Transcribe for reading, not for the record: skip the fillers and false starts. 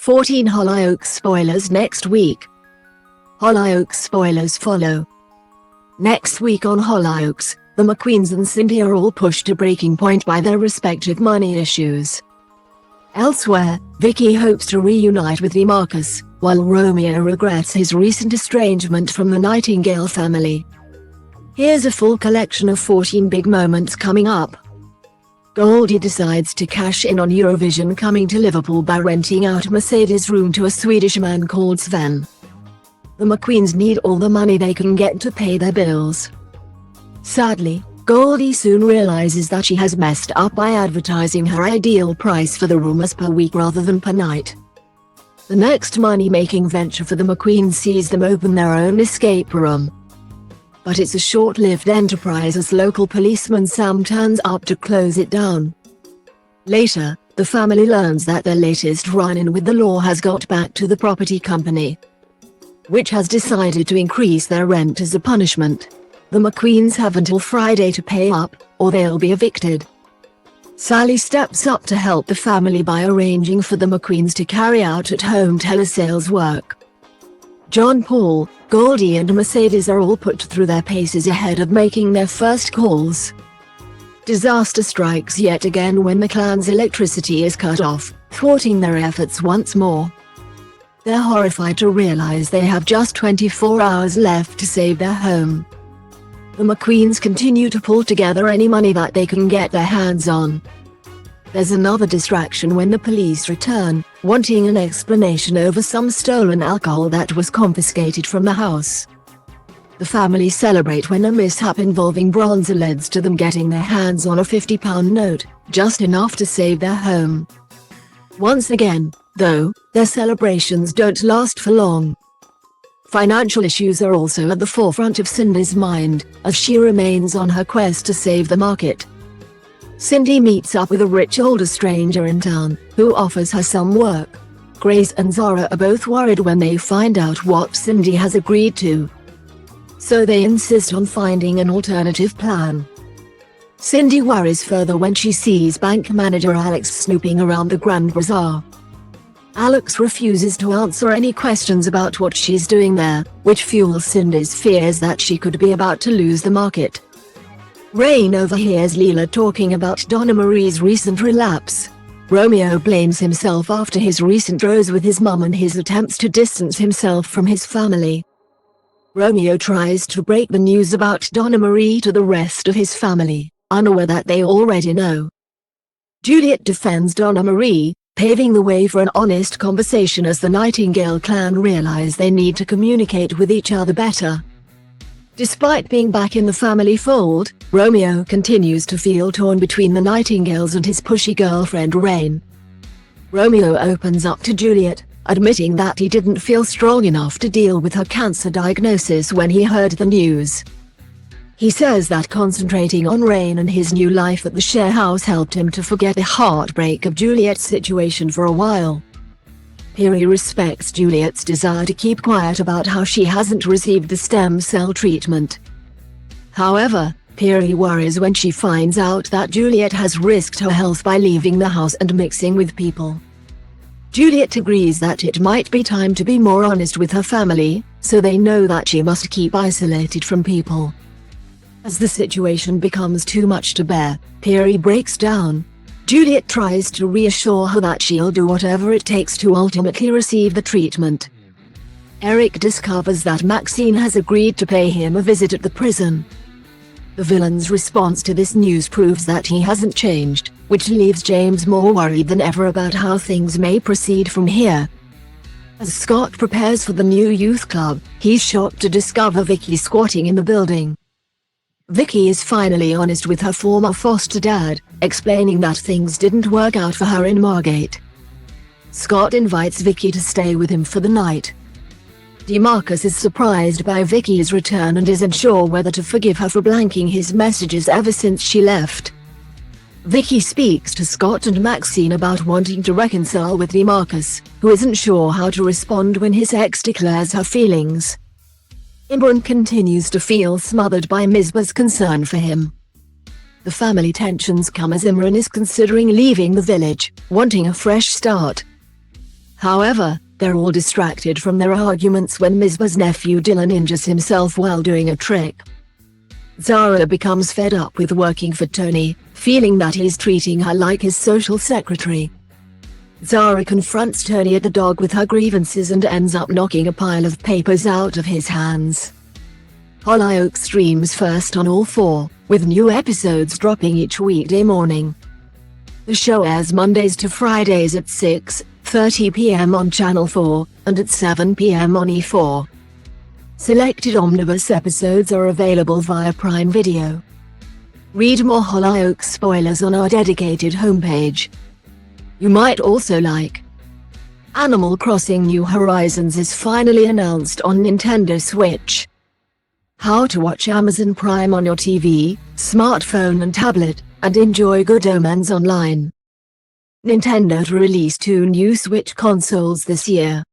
14 Hollyoaks spoilers next week. Hollyoaks spoilers follow. Next week on Hollyoaks, the McQueens and Cindy are all pushed to breaking point by their respective money issues. Elsewhere, Vicky hopes to reunite with DeMarcus, while Romeo regrets his recent estrangement from the Nightingale family. Here's a full collection of 14 big moments coming up. Goldie decides to cash in on Eurovision coming to Liverpool by renting out Mercedes' room to a Swedish man called Sven. The McQueens need all the money they can get to pay their bills. Sadly, Goldie soon realizes that she has messed up by advertising her ideal price for the room as per week rather than per night. The next money-making venture for the McQueens sees them open their own escape room. But it's a short-lived enterprise as local policeman Sam turns up to close it down. Later, the family learns that their latest run-in with the law has got back to the property company, which has decided to increase their rent as a punishment. The McQueens have until Friday to pay up, or they'll be evicted. Sally steps up to help the family by arranging for the McQueens to carry out at-home telesales work. John Paul, Goldie and Mercedes are all put through their paces ahead of making their first calls. Disaster strikes yet again when the clan's electricity is cut off, thwarting their efforts once more. They're horrified to realize they have just 24 hours left to save their home. The McQueens continue to pull together any money that they can get their hands on. There's another distraction when the police return, wanting an explanation over some stolen alcohol that was confiscated from the house. The family celebrate when a mishap involving bronzer leads to them getting their hands on a £50 note, just enough to save their home. Once again, though, their celebrations don't last for long. Financial issues are also at the forefront of Cindy's mind, as she remains on her quest to save the market. Cindy meets up with a rich older stranger in town, who offers her some work. Grace and Zara are both worried when they find out what Cindy has agreed to, so they insist on finding an alternative plan. Cindy worries further when she sees bank manager Alex snooping around the Grand Bazaar. Alex refuses to answer any questions about what she's doing there, which fuels Cindy's fears that she could be about to lose the market. Rain overhears Leela talking about Donna Marie's recent relapse. Romeo blames himself after his recent rows with his mum and his attempts to distance himself from his family. Romeo tries to break the news about Donna Marie to the rest of his family, unaware that they already know. Juliet defends Donna Marie, paving the way for an honest conversation as the Nightingale clan realize they need to communicate with each other better. Despite being back in the family fold, Romeo continues to feel torn between the Nightingales and his pushy girlfriend Rain. Romeo opens up to Juliet, admitting that he didn't feel strong enough to deal with her cancer diagnosis when he heard the news. He says that concentrating on Rain and his new life at the share house helped him to forget the heartbreak of Juliet's situation for a while. Piri respects Juliet's desire to keep quiet about how she hasn't received the stem cell treatment. However, Piri worries when she finds out that Juliet has risked her health by leaving the house and mixing with people. Juliet agrees that it might be time to be more honest with her family, so they know that she must keep isolated from people. As the situation becomes too much to bear, Piri breaks down. Juliet tries to reassure her that she'll do whatever it takes to ultimately receive the treatment. Eric discovers that Maxine has agreed to pay him a visit at the prison. The villain's response to this news proves that he hasn't changed, which leaves James more worried than ever about how things may proceed from here. As Scott prepares for the new youth club, he's shocked to discover Vicky squatting in the building. Vicky is finally honest with her former foster dad, explaining that things didn't work out for her in Margate. Scott invites Vicky to stay with him for the night. DeMarcus is surprised by Vicky's return and isn't sure whether to forgive her for blanking his messages ever since she left. Vicky speaks to Scott and Maxine about wanting to reconcile with DeMarcus, who isn't sure how to respond when his ex declares her feelings. Imran continues to feel smothered by Misbah's concern for him. The family tensions come as Imran is considering leaving the village, wanting a fresh start. However, they're all distracted from their arguments when Mizba's nephew Dylan injures himself while doing a trick. Zara becomes fed up with working for Tony, feeling that he's treating her like his social secretary. Zara confronts Tony at the dog with her grievances and ends up knocking a pile of papers out of his hands. Hollyoaks streams first on all 4, with new episodes dropping each weekday morning. The show airs Mondays to Fridays at 6:30 p.m. on Channel 4, and at 7 p.m. on E4. Selected omnibus episodes are available via Prime Video. Read more Hollyoaks spoilers on our dedicated homepage. You might also like Animal Crossing New Horizons is finally announced on Nintendo Switch. How to watch Amazon Prime on your TV, smartphone and tablet, and enjoy Good Omens online. Nintendo to release 2 new Switch consoles this year.